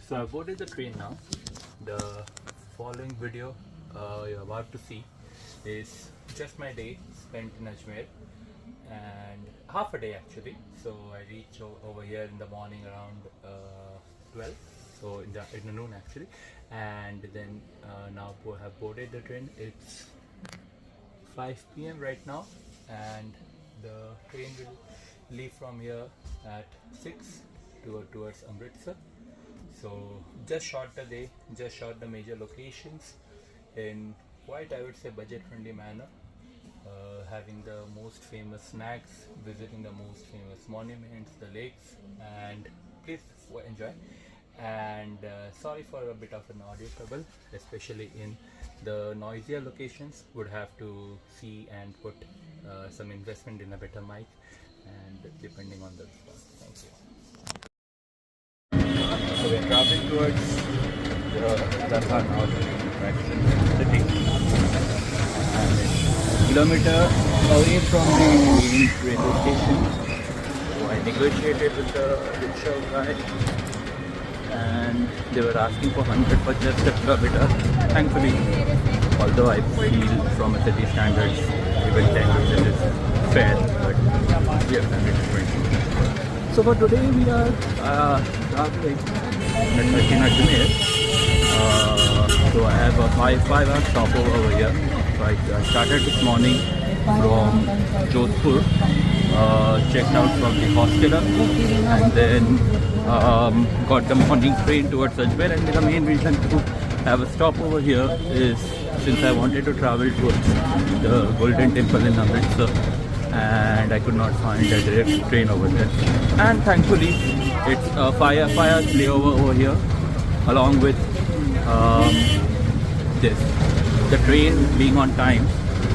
So I boarded the train now. The following video you're about to see is just my day spent in Ajmer, and half a day actually. So I reached over here in the morning around 12, so in the noon actually, and then now have boarded the train. It's 5 p.m. right now, and the train will leave from here at 6 towards Amritsar. So just shot the day, just shot the major locations in quite, I would say, budget friendly manner, having the most famous snacks, visiting the most famous monuments, the lakes, and please enjoy. And sorry for a bit of an audio trouble, especially in the noisier locations. Would have to see and put some investment in a better mic, and depending on the response. Thank you. So we're traveling towards the Dargah now direction city, and it's kilometer away from the main railway station. So I negotiated with the rickshaw guy, and they were asking for 100 for just a kilometer. Thankfully, although I feel from a city standards, even 10 is fair, but we have done it 20. So for today we are traveling at Ajmer. So I have a 5-hour stopover over here. So I started this morning from Jodhpur, checked out from the hostel, and then got the morning train towards Ajmer. And the main reason to have a stop over here is since I wanted to travel towards the Golden Temple in Amritsar, and I could not find a direct train over there. And thankfully, it's a 5-hour layover over here, along with the train being on time.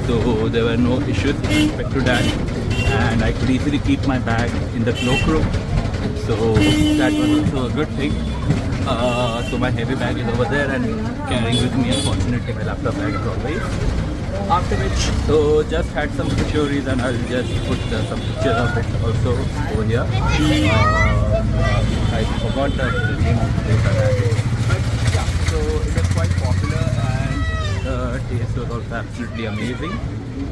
So there were no issues with respect to that, and I could easily keep my bag in the cloakroom. So that was also a good thing. So my heavy bag is over there, and carrying with me, unfortunately, my laptop bag as always. After which, so just had some fisheries, and I'll just put some pictures of it also over here. I forgot the name of the place, but yeah, so it was quite popular, and the taste was also absolutely amazing.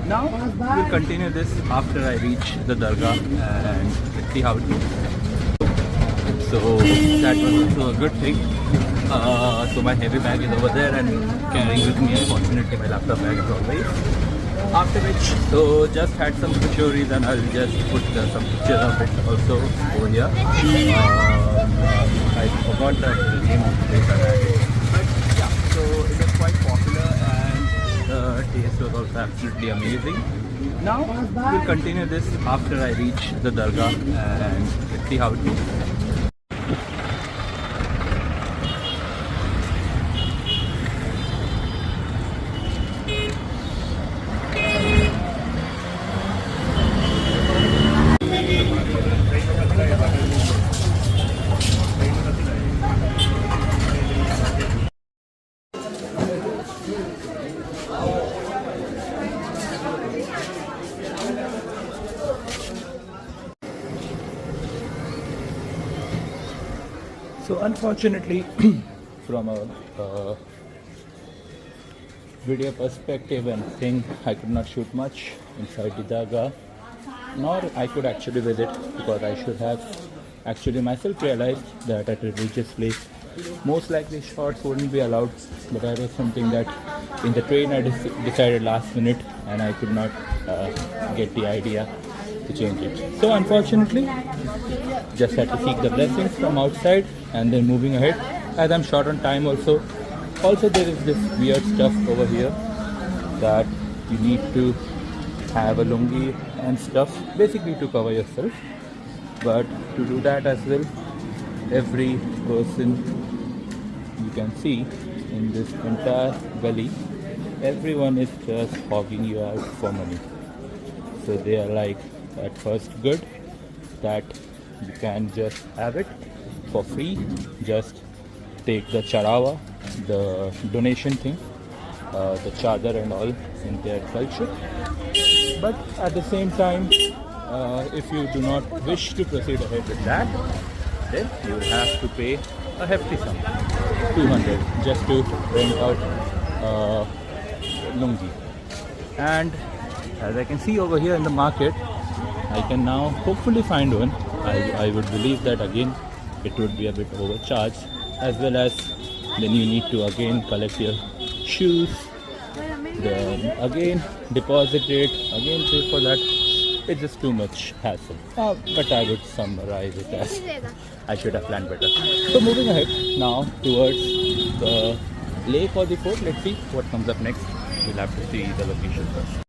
Now we'll continue this after I reach the Dargah and see how it goes. So that was also a good thing. So my heavy bag is over there, and carrying with me, unfortunately, my laptop bag as always. After which, so just had some fisheries, and I'll just put some pictures of it also over here. I forgot the name of the place, but yeah, so it was quite popular, and the taste was also absolutely amazing. Now we'll continue this after I reach the Dargah and see how it goes. So unfortunately, from a video perspective and thing, I could not shoot much inside the Dargah, nor I could actually visit, because I should have actually myself realized that at a religious place, most likely shots wouldn't be allowed. But that was something that in the train I decided last minute, and I could not get the idea to change it. So unfortunately, just had to seek the blessings from outside, and then moving ahead, as I'm short on time also. Also, there is this weird stuff over here that you need to have a lungi and stuff, basically to cover yourself. But to do that as well, every person you can see in this entire gully, everyone is just hogging you out for money. So they are like, at first good that you can just have it for free, just take the charawa, the donation thing, the chadar and all in their culture. But at the same time, if you do not wish to proceed ahead with that, then you will have to pay a hefty sum, 200, just to rent out lungi. And as I can see over here in the market, I can now hopefully find one. I would believe that again it would be a bit overcharged, as well as then you need to again collect your shoes, then again deposit it, again pay for that. It's just too much hassle. But I would summarize it as I should have planned better. So moving ahead now towards the lake or the fort. Let's see what comes up next. We'll have to see the location first.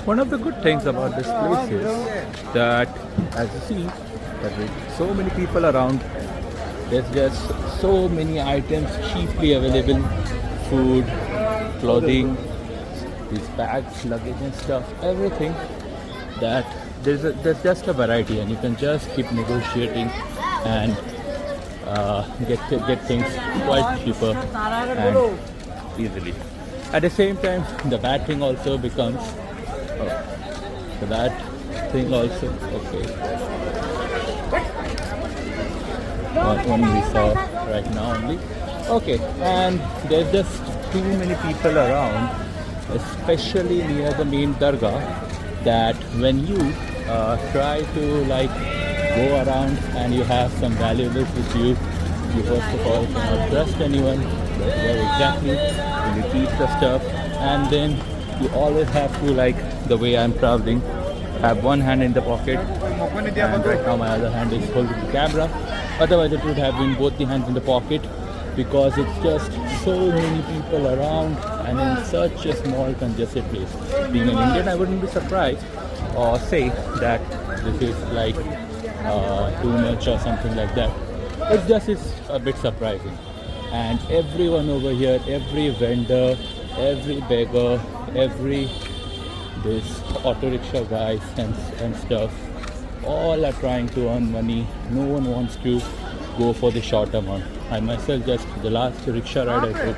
One of the good things about this place is that, as you see, that with so many people around, there's just so many items cheaply available, food, clothing, these bags, luggage and stuff, everything, that there's just a variety, and you can just keep negotiating and get things quite cheaper and easily. At the same time, the bad thing also becomes okay. One we saw right now only. Okay, and there's just too many people around, especially near the main dargah, that when you try to like go around and you have some valuables with you, you first of all cannot trust anyone where exactly you keep the stuff, and then you always have to, like the way I'm traveling, have one hand in the pocket, and right now my other hand is holding the camera. Otherwise it would have been both the hands in the pocket, because it's just so many people around and in such a small congested place. Being an Indian, I wouldn't be surprised or say that this is like too much or something like that. It just is a bit surprising. And everyone over here, every vendor, every beggar, this auto rickshaw guys and stuff, all are trying to earn money. No one wants to go for the short amount. I myself, just the last rickshaw ride I took,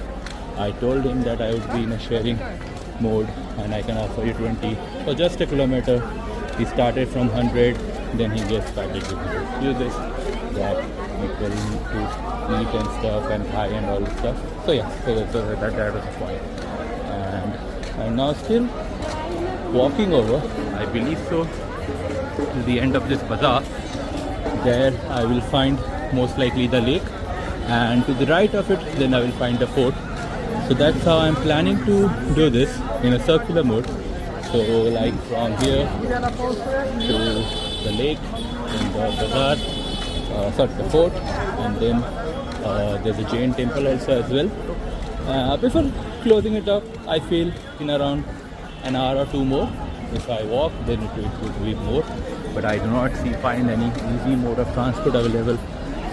I told him that I would be in a sharing mode and I can offer you 20 for just a kilometer. He started from 100, then he gets started with excuses that people need to eat and stuff and buy and all this stuff. So yeah, so that was the point. And I'm now still walking over, I believe so, to the end of this bazaar. There I will find most likely the lake, and to the right of it then I will find the fort. So that's how I'm planning to do this, in a circular mode. So like from here to the lake, and the bazaar, the fort, and then there's a Jain temple also as well. Before closing it up, I feel in around an hour or two more. If I walk, then it would be more, but I do not find any easy mode of transport available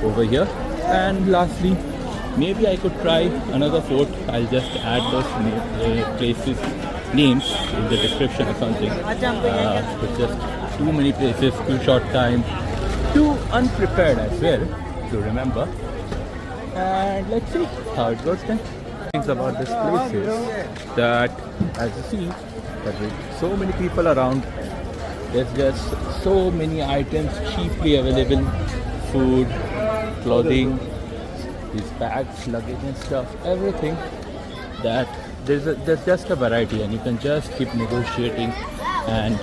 over here. And lastly, maybe I could try another fort. I'll just add those places names in the description or something. It's just too many places, too short time, too unprepared as well to remember. And let's see how it goes then. Things about this place is that, as you see, that with so many people around, there's just so many items cheaply available, food, clothing, these bags, luggage and stuff, everything, that there's just a variety, and you can just keep negotiating and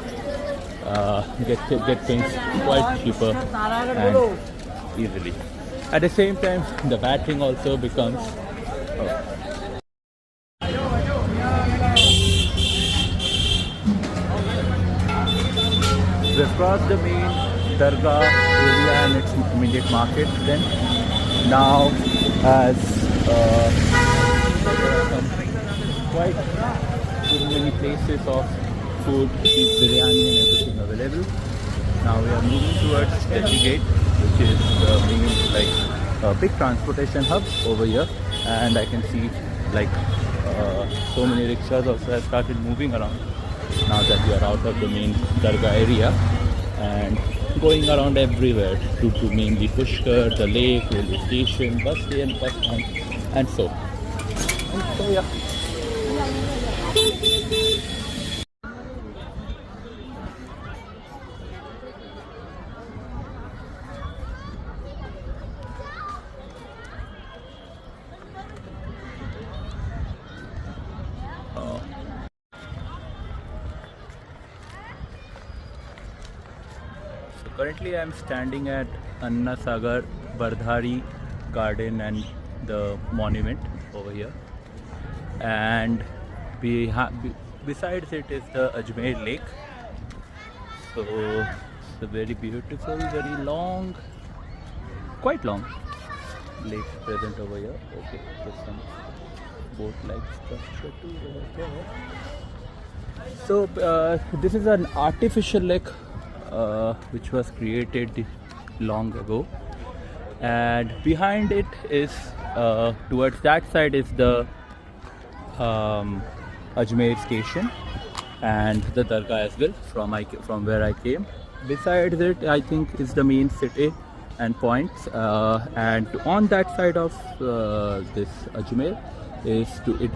get things quite cheaper and easily. At the same time, the bad thing also becomes we've crossed the main dargah area and its immediate market. Then now, as some quite many places of food, cheap biryani and everything available. Now we are moving towards Delhi Gate, which is the main big transportation hub over here. and I can see like so many rickshaws also have started moving around now that we are out of the main Dargah area and going around everywhere to mainly Pushkar, the lake, railway station, bus stand, bus stand, and so. And so yeah. So currently I am standing at Anna Sagar Bardhari Garden and the monument over here, and besides it is the Ajmer Lake. So it's a very beautiful, very long, quite long lake present over here. Okay, there's some boat-like structure too over there. So this is an artificial lake which was created long ago, and behind it is towards that side is the Ajmer station and the Dargah as well from where I came. Besides it, I think is the main city and points, and on that side of this Ajmer it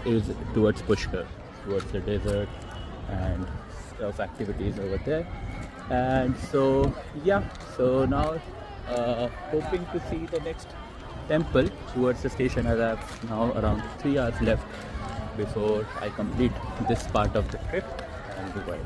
is towards Pushkar, towards the desert and stuff activities over there. And so yeah, so now hoping to see the next temple towards the station, as I have now around 3 hours left before I complete this part of the trip and Dubai.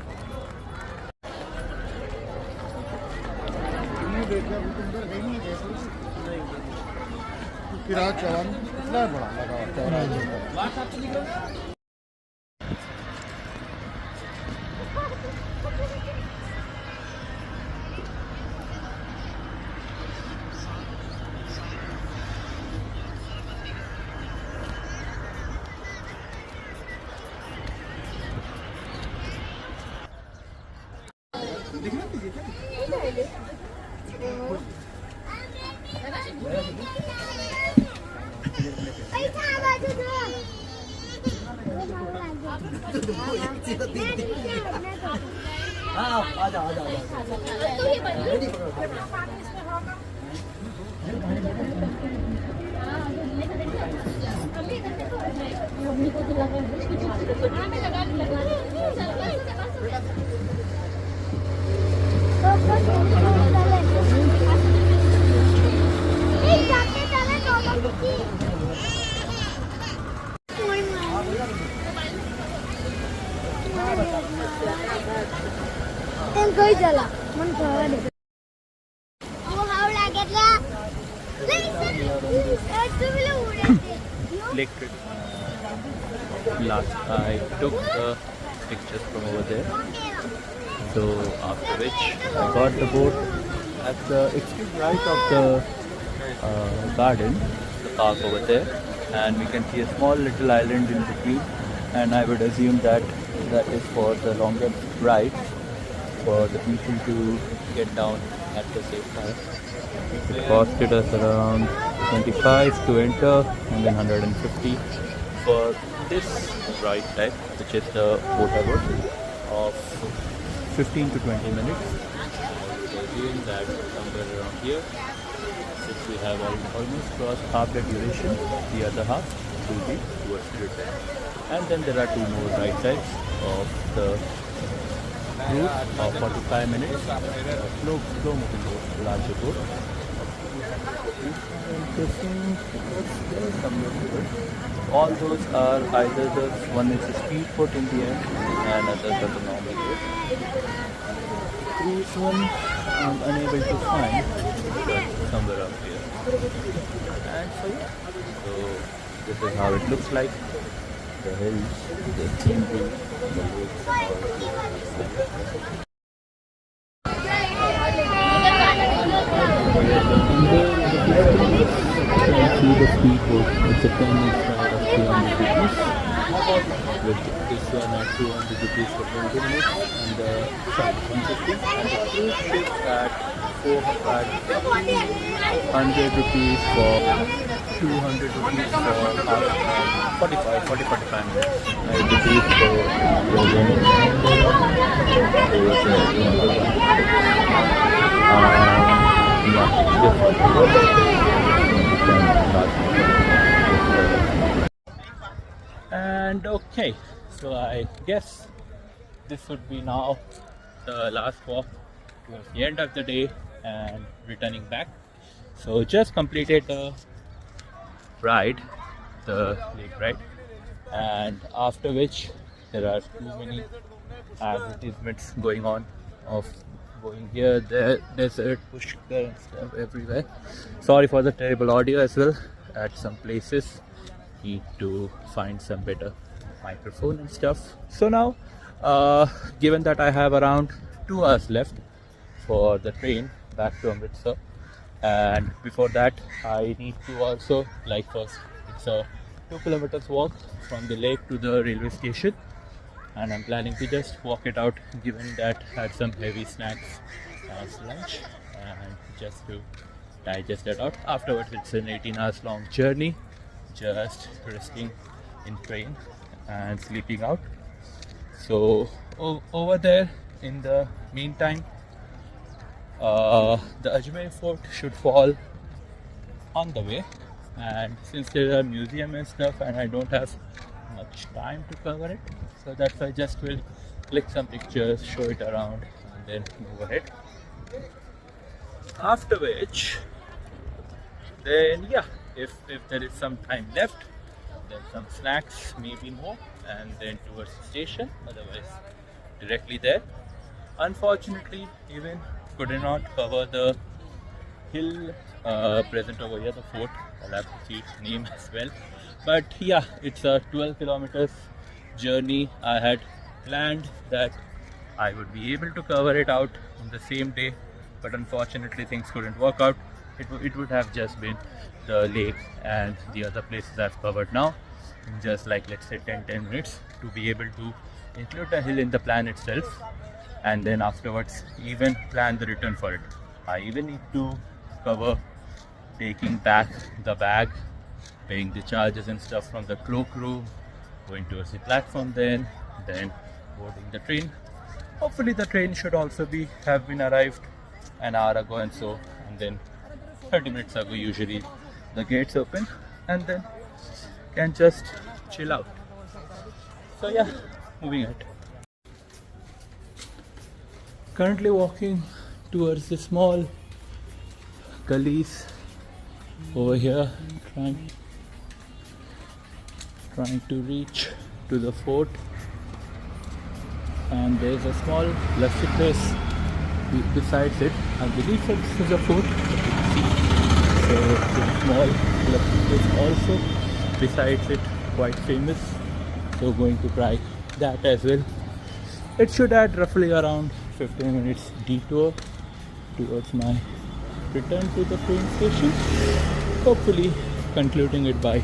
Lake trip. Last I took the pictures from over there. So after which I got the boat at the extreme right of the garden, the park over there, and we can see a small little island in between, and I would assume that that is for the longer ride for the people to get down at the safe time. It costed us around 25 to enter and then 150 for this ride type, which is the boat of 15 to 20 minutes. So assume that somewhere around here, since we have almost crossed half the duration, the other half will be towards the return. And then there are two more ride types of the route of 45 minutes, slow moving boat, larger boat. All those are either one is a speedboat in the end and others are the normal boat. Cruise one I'm unable to find, but somewhere up here. And so yeah, so this is how it looks like. The hills, the scenery, the lakes, all. See the speedboat. It's a 10-inch ride of 300 rupees. With this one at 200 rupees for 20 minutes and 150. And the cruise ship at 100 rupees for 200 rupees for half 45 minutes. 9 rupees for and okay, so I guess this would be now the last walk towards the end of the day and returning back. So just completed the ride, the lake ride, and after which there are too many advertisements going on of going here, there, desert, Pushkar and stuff everywhere. Sorry for the terrible audio as well at some places. Need to find some better microphone and stuff. So now, given that I have around 2 hours left for the train back to Amritsar, and before that I need to also, like, first it's a 2 kilometers walk from the lake to the railway station, and I'm planning to just walk it out, given that I had some heavy snacks as lunch, and just to digest that out. Afterwards it's an 18 hours long journey, just resting in train and sleeping out. So over there, in the meantime, the Ajmer fort should fall on the way, and since there are museum and stuff and I don't have much time to cover it, so that's why I just will click some pictures, show it around, and then move ahead. After which, then yeah, if there is some time left, then some snacks, maybe more, and then towards the station, otherwise directly there. Unfortunately, even could not cover the hill present over here, the fort. I'll have to see its name as well. But yeah, it's a 12 kilometers journey. I had planned that I would be able to cover it out on the same day, but unfortunately things couldn't work out. It would have just been the lake and the other places I've covered now in just, like, let's say 10 minutes, to be able to include the hill in the plan itself, and then afterwards even plan the return for it. I even need to cover taking back the bag, paying the charges and stuff from the cloak room, going towards the platform, then boarding the train. Hopefully the train should also have been arrived an hour ago, and then 30 minutes ago usually the gates open, and then can just chill out. So yeah, moving ahead. Currently walking towards the small gullies over here, trying to reach to the fort, and there's a small lassi place besides it. I believe that this is a fort. So there's a small lassi place also besides it, quite famous. So going to try that as well. It should add roughly around 15 minutes detour towards my return to the train station. Hopefully concluding it by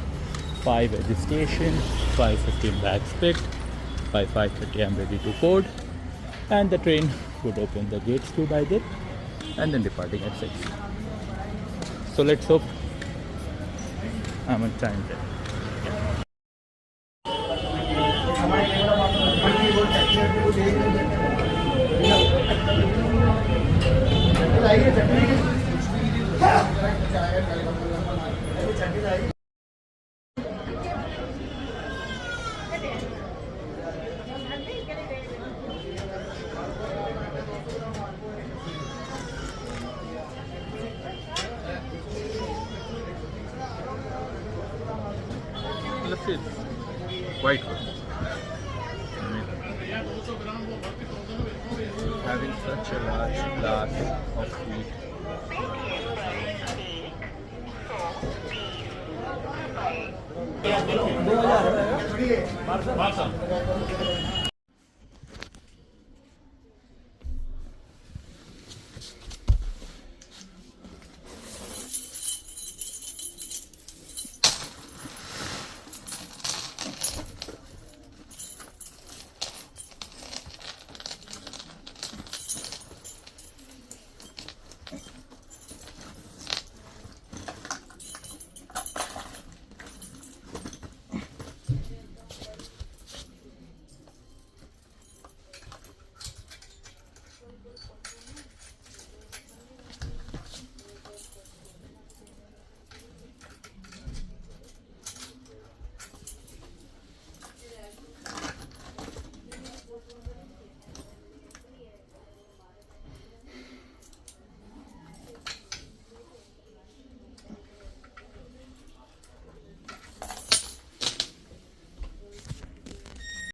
5 at the station, 5:15 bags picked, by 5:30 I'm ready to board, and the train would open the gates too by then, and then departing at 6. So let's hope I'm on time there. This is quite good. I mean, having such a large glass of sweet.